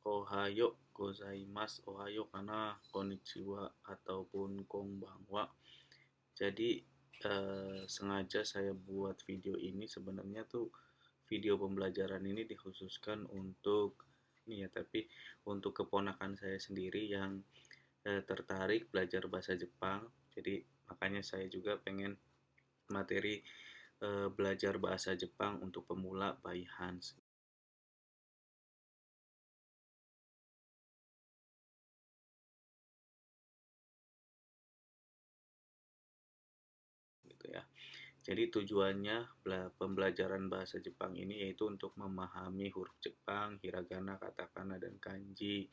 Ohayo gozaimasu, ohayo kana konnichiwa ataupun konbanwa. Jadi sengaja saya buat video ini sebenarnya tuh video pembelajaran ini dikhususkan untuk ini ya, tapi untuk keponakan saya sendiri yang tertarik belajar bahasa Jepang. Jadi makanya saya juga pengen materi belajar bahasa Jepang untuk pemula by Hans gitu ya. Jadi tujuannya pembelajaran bahasa Jepang ini yaitu untuk memahami huruf Jepang, hiragana, katakana, dan kanji.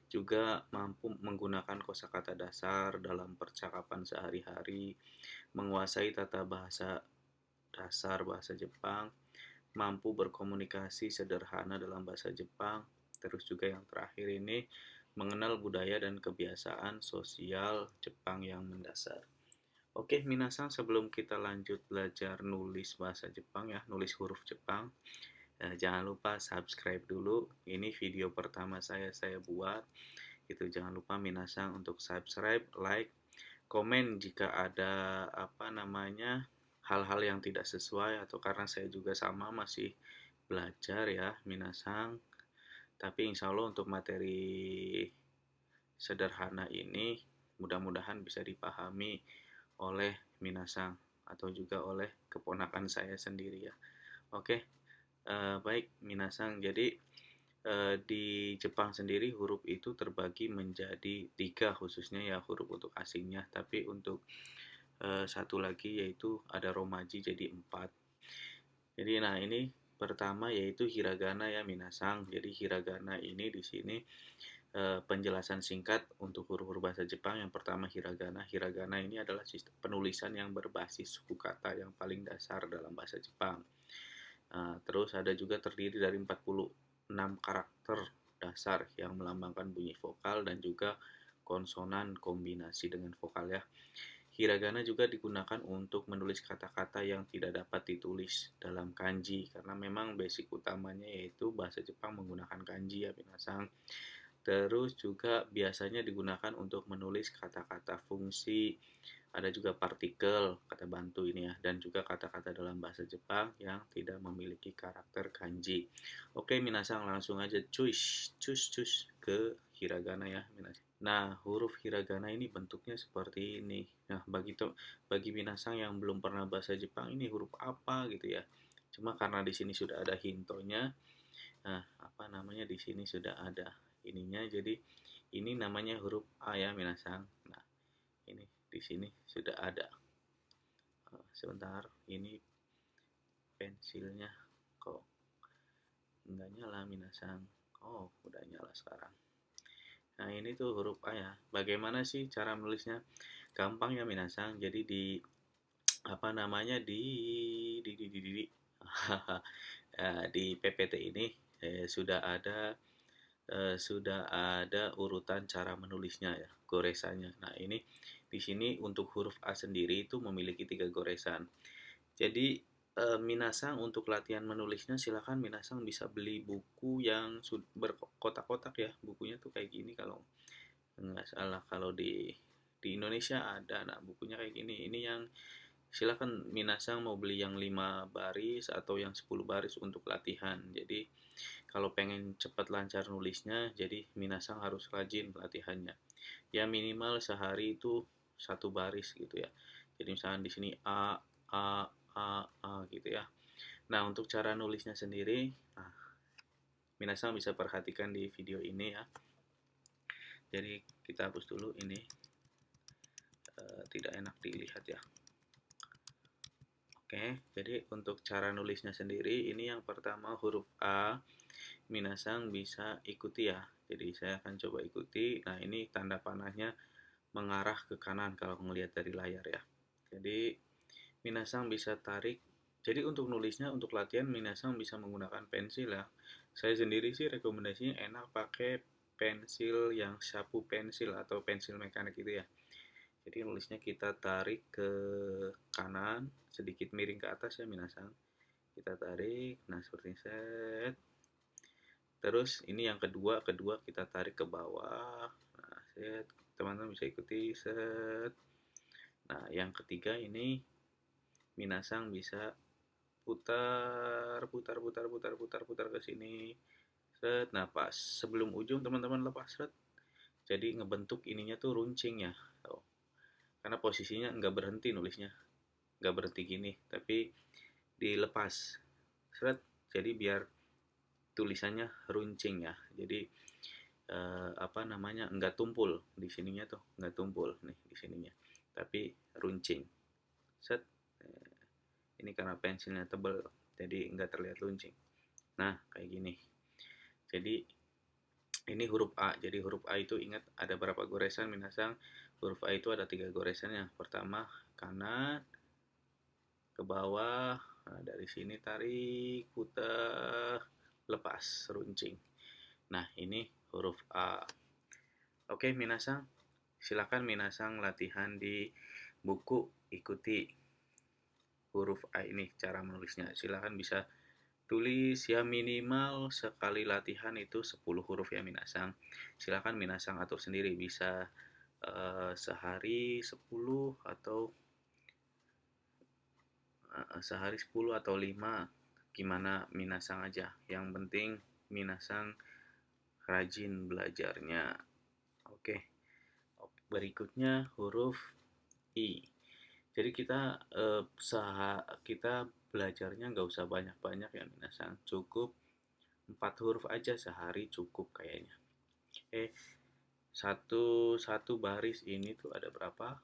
Juga mampu menggunakan kosakata dasar dalam percakapan sehari-hari, menguasai tata bahasa dasar bahasa Jepang, mampu berkomunikasi sederhana dalam bahasa Jepang, terus juga yang terakhir ini mengenal budaya dan kebiasaan sosial Jepang yang mendasar. Oke, minasan, sebelum kita lanjut belajar nulis bahasa Jepang ya, nulis huruf Jepang, jangan lupa subscribe dulu. Ini video pertama saya buat. Itu jangan lupa minasan untuk subscribe, like, komen jika ada hal-hal yang tidak sesuai atau karena saya juga sama masih belajar ya, minasan. Tapi insya Allah untuk materi sederhana ini mudah-mudahan bisa dipahami oleh minasang atau juga oleh keponakan saya sendiri ya. Oke, baik minasang. Jadi di Jepang sendiri huruf itu terbagi menjadi 3 khususnya ya, huruf untuk asingnya. Tapi untuk satu lagi yaitu ada romaji jadi 4. Jadi nah ini pertama yaitu hiragana ya minasang. Jadi hiragana ini di sini penjelasan singkat untuk huruf-huruf bahasa Jepang. Yang pertama hiragana. Hiragana ini adalah sistem penulisan yang berbasis suku kata yang paling dasar dalam bahasa Jepang. Terus ada juga terdiri dari 46 karakter dasar yang melambangkan bunyi vokal dan juga konsonan kombinasi dengan vokal ya. Hiragana juga digunakan untuk menulis kata-kata yang tidak dapat ditulis dalam kanji karena memang basic utamanya yaitu bahasa Jepang menggunakan kanji ya binasang. Terus juga biasanya digunakan untuk menulis kata-kata fungsi, ada juga partikel, kata bantu ini ya, dan juga kata-kata dalam bahasa Jepang yang tidak memiliki karakter kanji. Oke, minasang langsung aja cus, cus, cus ke hiragana ya, minasang. Nah, huruf hiragana ini bentuknya seperti ini. Nah, bagi minasang yang belum pernah bahasa Jepang ini huruf apa gitu ya. Cuma karena di sini sudah ada hintonya, nah, di sini sudah ada ininya. Jadi ini namanya huruf A ya, minasang. Nah, ini di sini sudah ada. Sebentar, ini pensilnya kok nggak nyala minasang. Oh, udah nyala sekarang. Nah, ini tuh huruf A ya. Bagaimana sih cara menulisnya? Gampang ya minasang. Jadi di apa namanya di di PPT ini sudah ada urutan cara menulisnya ya, goresannya. Nah, ini di sini untuk huruf A sendiri itu memiliki 3 goresan. Jadi minasang untuk latihan menulisnya silakan minasang bisa beli buku yang berkotak-kotak ya. Bukunya tuh kayak gini kalau nggak salah, kalau di Indonesia ada. Nah, bukunya kayak gini. Ini yang silakan minasang mau beli yang 5 baris atau yang 10 baris untuk latihan. Jadi kalau pengen cepat lancar nulisnya, jadi minasang harus rajin latihannya. Ya minimal sehari itu 1 baris gitu ya. Jadi misalnya di sini A gitu ya. Nah, untuk cara nulisnya sendiri, nah, minasang bisa perhatikan di video ini ya. Jadi kita hapus dulu ini, tidak enak dilihat ya. Oke, jadi untuk cara nulisnya sendiri, ini yang pertama huruf A, minasang bisa ikuti ya. Jadi saya akan coba ikuti. Nah, ini tanda panahnya mengarah ke kanan kalau melihat dari layar ya. Jadi minasang bisa tarik. Jadi untuk nulisnya, untuk latihan minasang bisa menggunakan pensil ya. Saya sendiri sih rekomendasinya enak pakai pensil yang sapu pensil atau pensil mekanik gitu ya. Jadi nulisnya kita tarik ke kanan, sedikit miring ke atas ya minasang. Kita tarik, nah seperti set. Terus ini yang kedua kita tarik ke bawah. Nah, set, teman-teman bisa ikuti, set. Nah, yang ketiga ini minasang bisa putar, putar, putar, putar, putar, putar ke sini. Set, nah pas sebelum ujung teman-teman lepas, set. Jadi ngebentuk ininya tuh runcing ya. Tuh. Karena posisinya nggak berhenti nulisnya, nggak berhenti gini, tapi dilepas. Set. Jadi biar tulisannya runcing ya. Jadi apa namanya, nggak tumpul di sininya tuh, nggak tumpul nih di sininya, tapi runcing. Set. Ini karena pensilnya tebel, jadi nggak terlihat runcing. Nah, kayak gini. Jadi ini huruf A. Jadi huruf A itu ingat ada berapa goresan minasang? Huruf A itu ada 3 goresannya. Pertama kanan, ke bawah. Nah, dari sini tarik, putar, lepas, runcing. Nah, ini huruf A. Oke, minasang. Silakan minasang latihan di buku, ikuti huruf A ini cara menulisnya. Silakan bisa tulis ya, minimal sekali latihan itu 10 huruf ya minasang. Silakan minasang atur sendiri, bisa sehari 10 atau sehari 10 atau 5, gimana minasang aja. Yang penting minasang rajin belajarnya. Oke. Berikutnya huruf I. Jadi kita belajarnya nggak usah banyak-banyak ya minasang. Cukup 4 huruf aja sehari cukup kayaknya. Satu baris ini tuh ada berapa?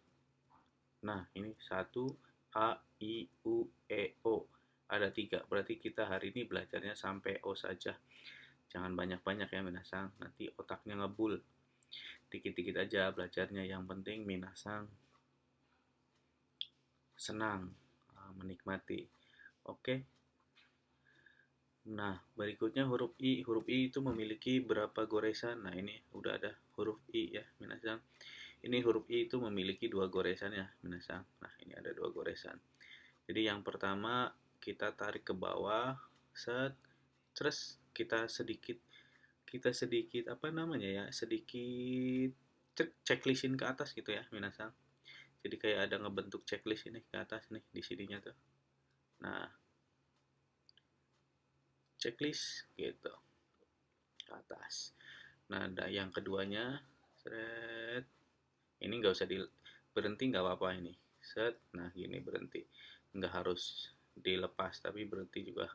Nah, ini 1 A, I, U, E, O. Ada 3. Berarti kita hari ini belajarnya sampai O saja. Jangan banyak-banyak ya minasang. Nanti otaknya ngebul. Dikit-dikit aja belajarnya. Yang penting minasang senang menikmati. Oke. Nah, berikutnya huruf I. Huruf I itu memiliki berapa goresan? Nah, ini udah ada huruf I ya, minasang. Ini huruf I itu memiliki 2 goresan ya, minasang. Nah, ini ada 2 goresan. Jadi yang pertama kita tarik ke bawah, set, terus kita sedikit apa namanya ya, sedikit checklistin ke atas gitu ya, minasang. Jadi kayak ada ngebentuk checklist ini ke atas nih di sininya tuh. Nah, checklist gitu ke atas. Nah, ada yang keduanya, set. Ini nggak usah berhenti, nggak apa-apa ini. Set, nah gini berhenti. Nggak harus dilepas, tapi berhenti juga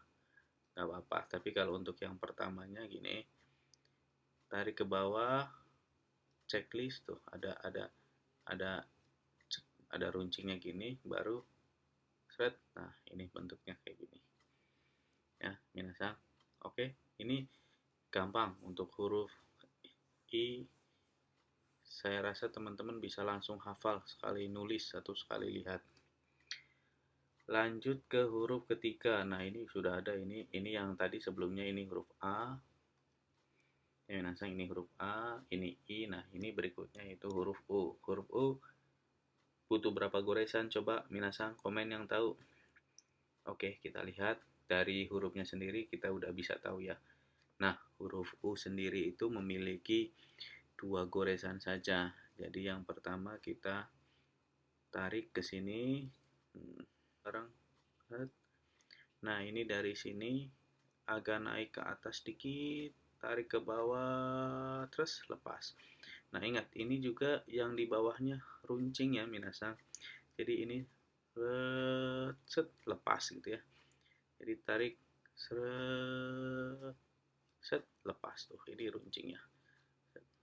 nggak apa-apa. Tapi kalau untuk yang pertamanya gini, tarik ke bawah, checklist tuh ada ada runcingnya gini, baru set. Nah, ini bentuknya kayak gini. Ya, minasang. Oke, ini gampang untuk huruf I. Saya rasa teman-teman bisa langsung hafal sekali nulis atau sekali lihat. Lanjut ke huruf ketiga. Nah, ini sudah ada ini yang tadi sebelumnya ini huruf A. Ya, minasang ini huruf A, ini I. Nah, ini berikutnya itu huruf U. Huruf U butuh berapa goresan? Coba minasang komen yang tahu. Oke, kita lihat dari hurufnya sendiri kita udah bisa tahu ya. Nah, huruf U sendiri itu memiliki 2 goresan saja. Jadi yang pertama kita tarik ke sini. Sekarang, nah ini dari sini agak naik ke atas dikit, tarik ke bawah, terus lepas. Nah, ingat ini juga yang di bawahnya runcing ya minasang. Jadi ini set, lepas gitu ya. Jadi tarik, set, lepas tuh. Ini runcingnya.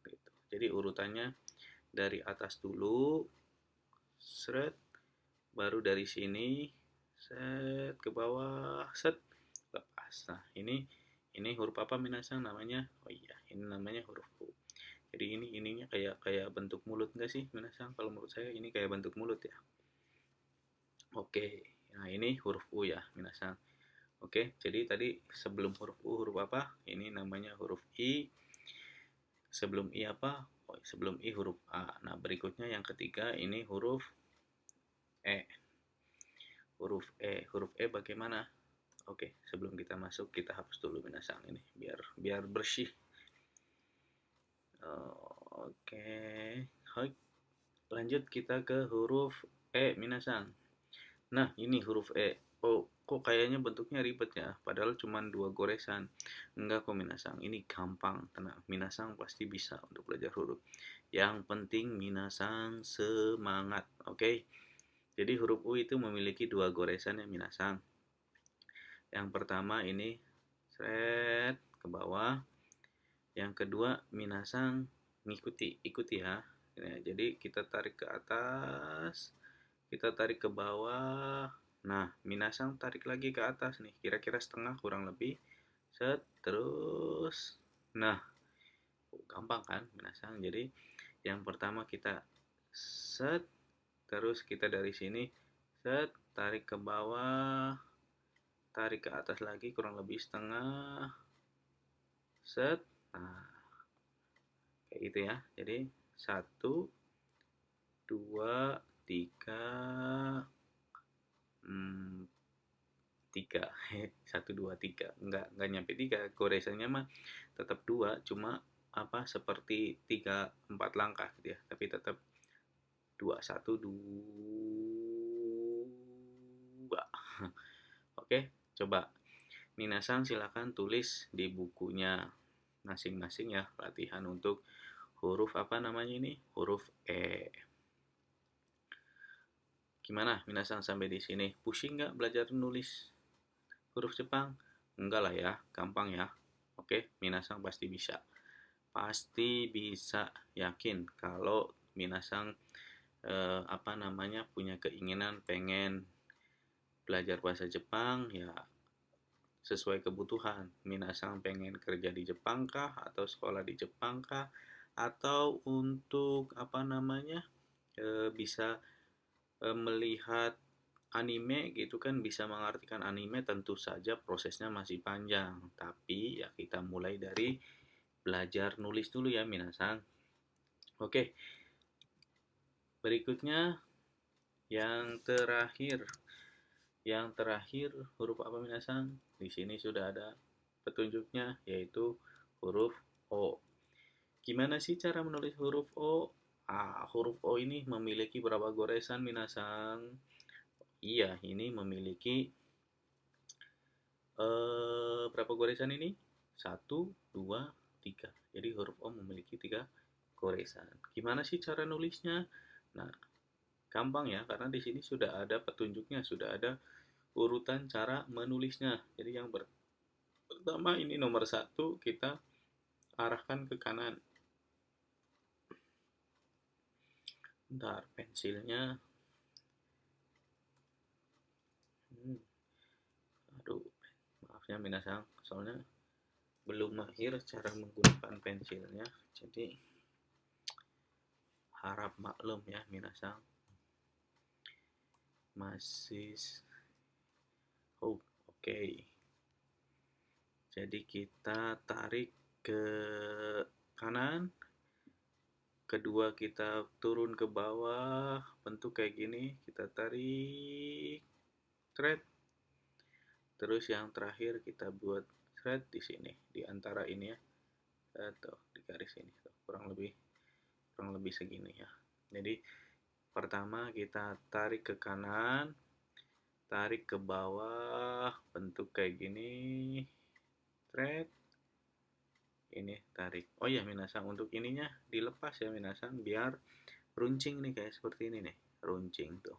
Gitu. Jadi urutannya dari atas dulu, seret, baru dari sini, set, ke bawah, set, lepas. Nah, ini huruf apa minasang namanya? Oh iya, ini namanya huruf U. Jadi ininya kayak bentuk mulut enggak sih minasang? Kalau menurut saya ini kayak bentuk mulut ya. Oke. Nah, ini huruf U ya minasang. Oke, jadi tadi sebelum huruf U huruf apa? Ini namanya huruf I. Sebelum I apa? Oh, sebelum I huruf A. Nah, berikutnya yang ketiga ini huruf E. Huruf E bagaimana? Oke, sebelum kita masuk kita hapus dulu minasang ini biar bersih. Oke. Hai, lanjut kita ke huruf E minasang. Nah, ini huruf E. Oh, kok kayaknya bentuknya ribet ya? Padahal cuma dua goresan. Enggak kok minasang, ini gampang. Tenang, minasang pasti bisa untuk belajar huruf. Yang penting minasang semangat, oke? Jadi huruf U itu memiliki dua goresan ya minasang. Yang pertama ini seret ke bawah. Yang kedua minasang ikuti ya. Nah, jadi kita tarik ke atas, kita tarik ke bawah. Nah, minasang tarik lagi ke atas nih, kira-kira setengah kurang lebih. Set, terus. Nah, gampang kan minasang. Jadi yang pertama kita set, terus kita dari sini set, tarik ke bawah, tarik ke atas lagi kurang lebih setengah. Set. Nah, kayak gitu ya. Jadi 1, 2, 3, 3. 1, 2, 3. Enggak nyampe 3. Goresannya mah tetap 2, cuma apa seperti 3 4 langkah gitu ya. Tapi tetap 2, 1, 2. Oke, coba Minasan silakan tulis di bukunya masing-masing ya, latihan untuk huruf apa namanya ini? Huruf E. Gimana Minasan sampai di sini? Pusing nggak belajar nulis huruf Jepang? Enggak lah ya, gampang ya. Oke, Minasan pasti bisa. Pasti bisa, yakin kalau Minasan apa namanya punya keinginan pengen belajar bahasa Jepang ya sesuai kebutuhan. Minasan pengen kerja di Jepang kah atau sekolah di Jepang kah atau untuk apa namanya bisa melihat anime gitu kan, bisa mengartikan anime, tentu saja prosesnya masih panjang. Tapi ya kita mulai dari belajar nulis dulu ya Minasan. Oke, berikutnya yang terakhir. Yang terakhir huruf apa Minasan? Di sini sudah ada petunjuknya yaitu huruf O. Gimana sih cara menulis huruf O? Huruf O ini memiliki berapa goresan Minasan? Iya, ini memiliki berapa goresan ini? 1, 2, 3. Jadi huruf O memiliki 3 goresan. Gimana sih cara nulisnya? Nah, gampang ya, karena di sini sudah ada petunjuknya, sudah ada urutan cara menulisnya. Jadi yang pertama ini nomor 1 kita arahkan ke kanan. Bentar, pensilnya. Aduh, maafnya minasang, soalnya belum mahir cara menggunakan pensilnya. Jadi harap maklum ya minasang. Masih oke. Jadi kita tarik ke kanan, kedua kita turun ke bawah, bentuk kayak gini, kita tarik thread. Terus yang terakhir kita buat thread di sini, di antara ini ya. Tuh, di garis ini tuh, kurang lebih segini ya. Jadi pertama kita tarik ke kanan, tarik ke bawah, bentuk kayak gini, thread, ini tarik. Oh ya Minasang, untuk ininya dilepas ya Minasang, biar runcing nih kayak seperti ini nih, runcing tuh.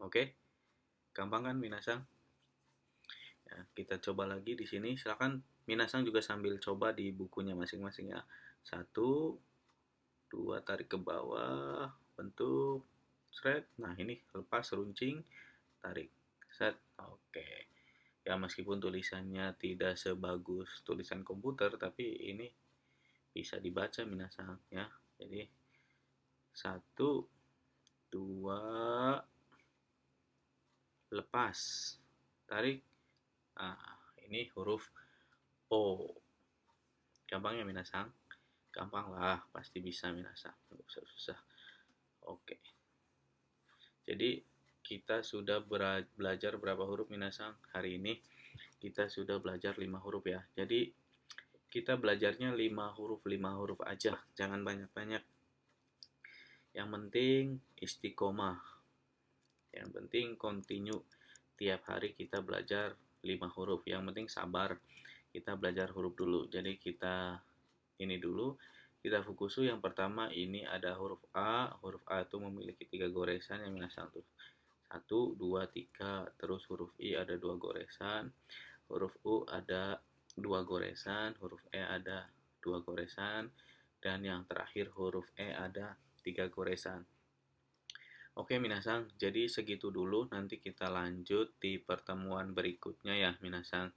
Oke, gampang kan Minasang? Ya, kita coba lagi di sini. Silakan Minasang juga sambil coba di bukunya masing-masing ya. 1, 2, tarik ke bawah, bentuk thread. Nah ini lepas runcing, tarik set. Oke, ya meskipun tulisannya tidak sebagus tulisan komputer, tapi ini bisa dibaca Minasang ya. Jadi 1, 2, lepas, tarik. Ini huruf O. Gampang ya Minasang? Gampang lah, pasti bisa Minasang, nggak usah susah. Oke, jadi kita sudah belajar berapa huruf minasang? Hari ini kita sudah belajar 5 huruf ya. Jadi kita belajarnya 5 huruf aja, jangan banyak-banyak. Yang penting istiqomah. Yang penting continue. Tiap hari kita belajar 5 huruf. Yang penting sabar. Kita belajar huruf dulu. Jadi kita ini dulu. Kita fokusu yang pertama ini ada huruf A. Huruf A itu memiliki 3 goresan yang minasang tuh. 1, 2, 3. Terus huruf I ada 2 goresan. Huruf U ada 2 goresan. Huruf E ada 2 goresan. Dan yang terakhir huruf E ada 3 goresan. Oke minasang, jadi segitu dulu. Nanti kita lanjut di pertemuan berikutnya ya minasang.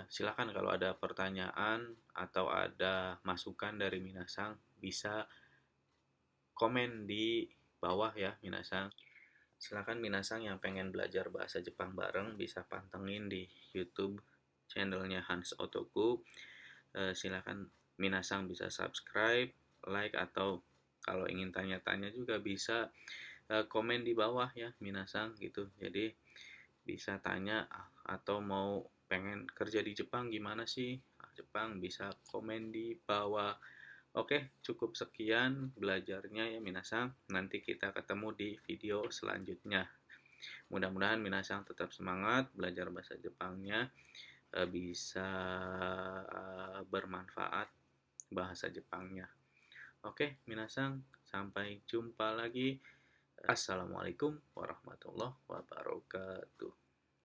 Silakan kalau ada pertanyaan atau ada masukan dari minasang bisa komen di bawah ya minasang. Silakan minasang yang pengen belajar bahasa Jepang bareng bisa pantengin di YouTube channelnya Hans Otoku. Silakan minasang bisa subscribe, like, atau kalau ingin tanya-tanya juga bisa komen di bawah ya minasang gitu. Jadi bisa tanya atau mau pengen kerja di Jepang gimana sih? Jepang bisa komen di bawah. Oke, cukup sekian belajarnya ya minasang. Nanti kita ketemu di video selanjutnya. Mudah-mudahan minasang tetap semangat belajar bahasa Jepangnya, bisa bermanfaat bahasa Jepangnya. Oke, minasang, sampai jumpa lagi. Assalamualaikum warahmatullahi wabarakatuh.